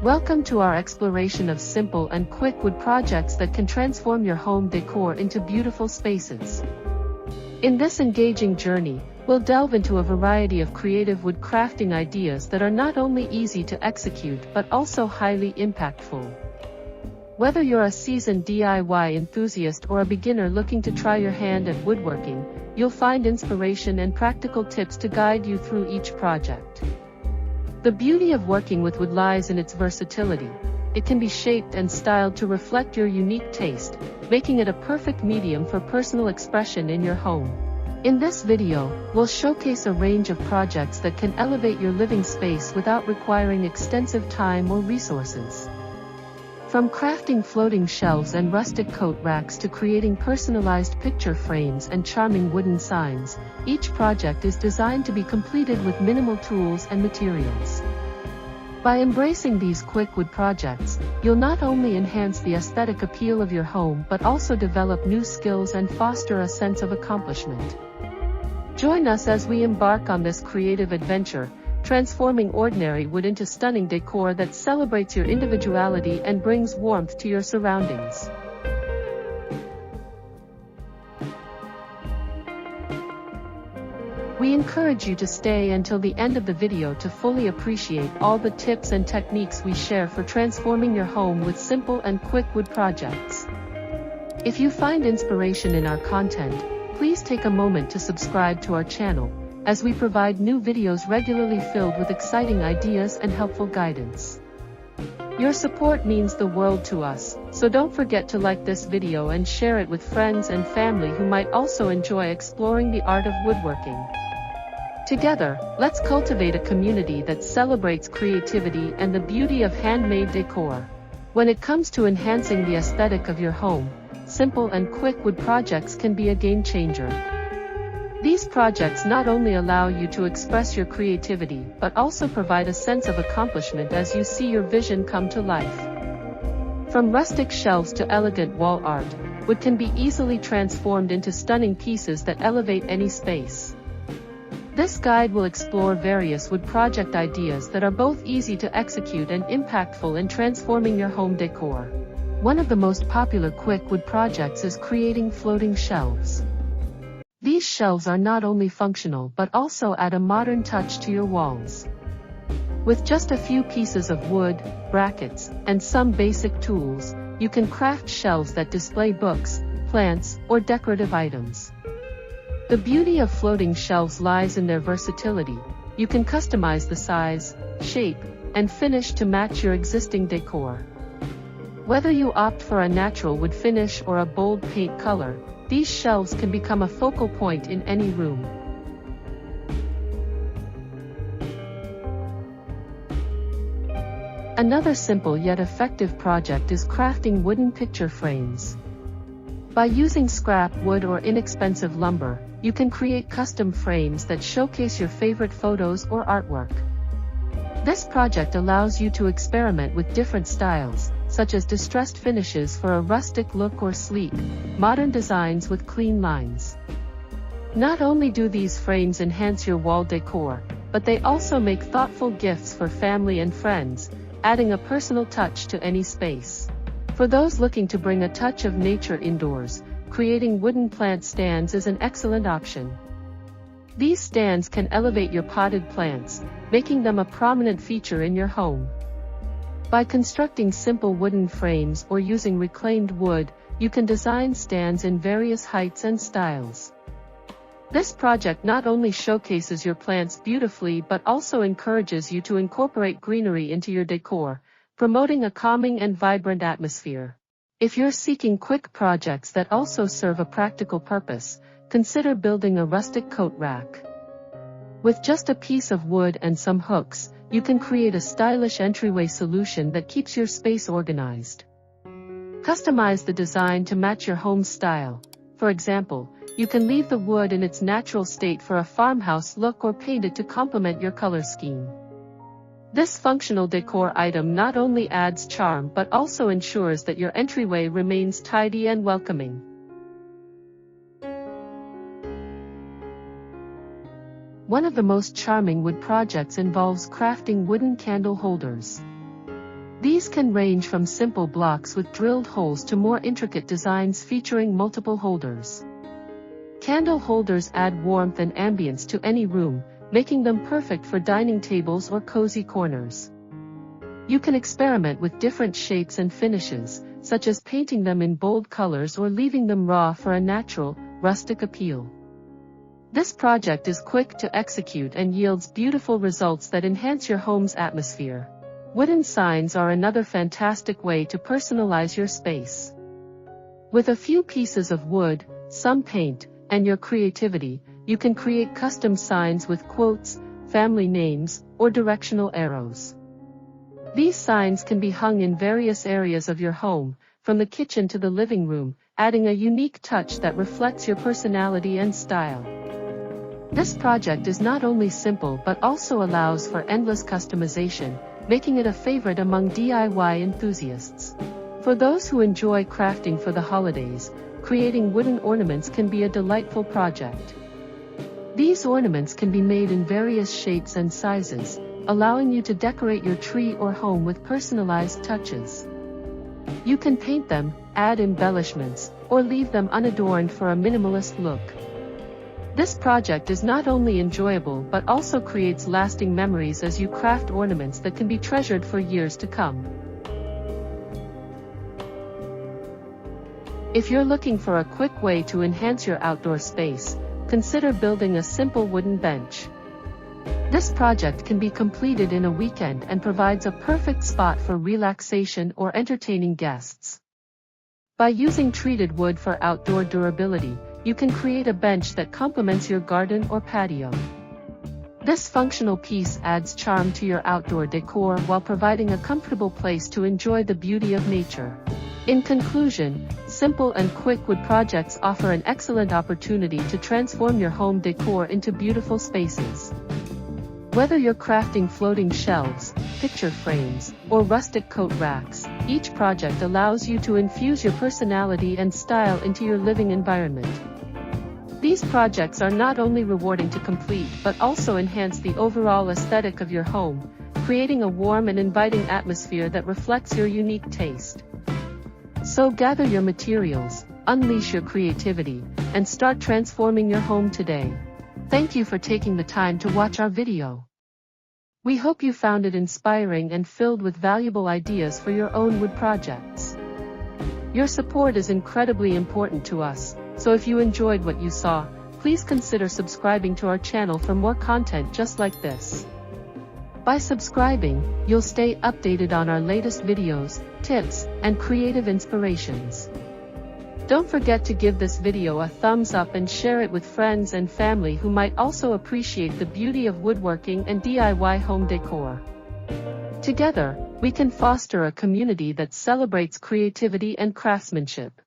Welcome to our exploration of simple and quick wood projects that can transform your home decor into beautiful spaces. In this engaging journey, we'll delve into a variety of creative wood crafting ideas that are not only easy to execute but also highly impactful. Whether you're a seasoned DIY enthusiast or a beginner looking to try your hand at woodworking, you'll find inspiration and practical tips to guide you through each project. The beauty of working with wood lies in its versatility. It can be shaped and styled to reflect your unique taste, making it a perfect medium for personal expression in your home. In this video, we'll showcase a range of projects that can elevate your living space without requiring extensive time or resources. From crafting floating shelves and rustic coat racks to creating personalized picture frames and charming wooden signs, each project is designed to be completed with minimal tools and materials. By embracing these quick wood projects, you'll not only enhance the aesthetic appeal of your home but also develop new skills and foster a sense of accomplishment. Join us as we embark on this creative adventure, transforming ordinary wood into stunning decor that celebrates your individuality and brings warmth to your surroundings. We encourage you to stay until the end of the video to fully appreciate all the tips and techniques we share for transforming your home with simple and quick wood projects. If you find inspiration in our content, please take a moment to subscribe to our channel, as we provide new videos regularly filled with exciting ideas and helpful guidance. Your support means the world to us, so don't forget to like this video and share it with friends and family who might also enjoy exploring the art of woodworking. Together, let's cultivate a community that celebrates creativity and the beauty of handmade decor. When it comes to enhancing the aesthetic of your home, simple and quick wood projects can be a game changer. These projects not only allow you to express your creativity but also provide a sense of accomplishment as you see your vision come to life. From rustic shelves to elegant wall art, wood can be easily transformed into stunning pieces that elevate any space. This guide will explore various wood project ideas that are both easy to execute and impactful in transforming your home decor. One of the most popular quick wood projects is creating floating shelves. These shelves are not only functional but also add a modern touch to your walls. With just a few pieces of wood, brackets, and some basic tools, you can craft shelves that display books, plants, or decorative items. The beauty of floating shelves lies in their versatility. You can customize the size, shape, and finish to match your existing decor. Whether you opt for a natural wood finish or a bold paint color, these shelves can become a focal point in any room. Another simple yet effective project is crafting wooden picture frames. By using scrap wood or inexpensive lumber, you can create custom frames that showcase your favorite photos or artwork. This project allows you to experiment with different styles, such as distressed finishes for a rustic look or sleek, modern designs with clean lines. Not only do these frames enhance your wall decor, but they also make thoughtful gifts for family and friends, adding a personal touch to any space. For those looking to bring a touch of nature indoors, creating wooden plant stands is an excellent option. These stands can elevate your potted plants, making them a prominent feature in your home. By constructing simple wooden frames or using reclaimed wood, you can design stands in various heights and styles. This project not only showcases your plants beautifully but also encourages you to incorporate greenery into your decor, promoting a calming and vibrant atmosphere. If you're seeking quick projects that also serve a practical purpose, consider building a rustic coat rack. With just a piece of wood and some hooks, you can create a stylish entryway solution that keeps your space organized. Customize the design to match your home's style. For example, you can leave the wood in its natural state for a farmhouse look or paint it to complement your color scheme. This functional decor item not only adds charm but also ensures that your entryway remains tidy and welcoming. One of the most charming wood projects involves crafting wooden candle holders. These can range from simple blocks with drilled holes to more intricate designs featuring multiple holders. Candle holders add warmth and ambience to any room, making them perfect for dining tables or cozy corners. You can experiment with different shapes and finishes, such as painting them in bold colors or leaving them raw for a natural, rustic appeal. This project is quick to execute and yields beautiful results that enhance your home's atmosphere. Wooden signs are another fantastic way to personalize your space. With a few pieces of wood, some paint, and your creativity, you can create custom signs with quotes, family names, or directional arrows. These signs can be hung in various areas of your home, from the kitchen to the living room, adding a unique touch that reflects your personality and style. This project is not only simple but also allows for endless customization, making it a favorite among DIY enthusiasts. For those who enjoy crafting for the holidays, creating wooden ornaments can be a delightful project. These ornaments can be made in various shapes and sizes, allowing you to decorate your tree or home with personalized touches. You can paint them, add embellishments, or leave them unadorned for a minimalist look. This project is not only enjoyable but also creates lasting memories as you craft ornaments that can be treasured for years to come. If you're looking for a quick way to enhance your outdoor space, consider building a simple wooden bench. This project can be completed in a weekend and provides a perfect spot for relaxation or entertaining guests. By using treated wood for outdoor durability, you can create a bench that complements your garden or patio. This functional piece adds charm to your outdoor decor while providing a comfortable place to enjoy the beauty of nature. In conclusion, simple and quick wood projects offer an excellent opportunity to transform your home decor into beautiful spaces. Whether you're crafting floating shelves, picture frames, or rustic coat racks, each project allows you to infuse your personality and style into your living environment. These projects are not only rewarding to complete but also enhance the overall aesthetic of your home, creating a warm and inviting atmosphere that reflects your unique taste. So gather your materials, unleash your creativity, and start transforming your home today. Thank you for taking the time to watch our video. We hope you found it inspiring and filled with valuable ideas for your own wood projects. Your support is incredibly important to us, so if you enjoyed what you saw, please consider subscribing to our channel for more content just like this. By subscribing, you'll stay updated on our latest videos, tips, and creative inspirations. Don't forget to give this video a thumbs up and share it with friends and family who might also appreciate the beauty of woodworking and DIY home decor. Together, we can foster a community that celebrates creativity and craftsmanship.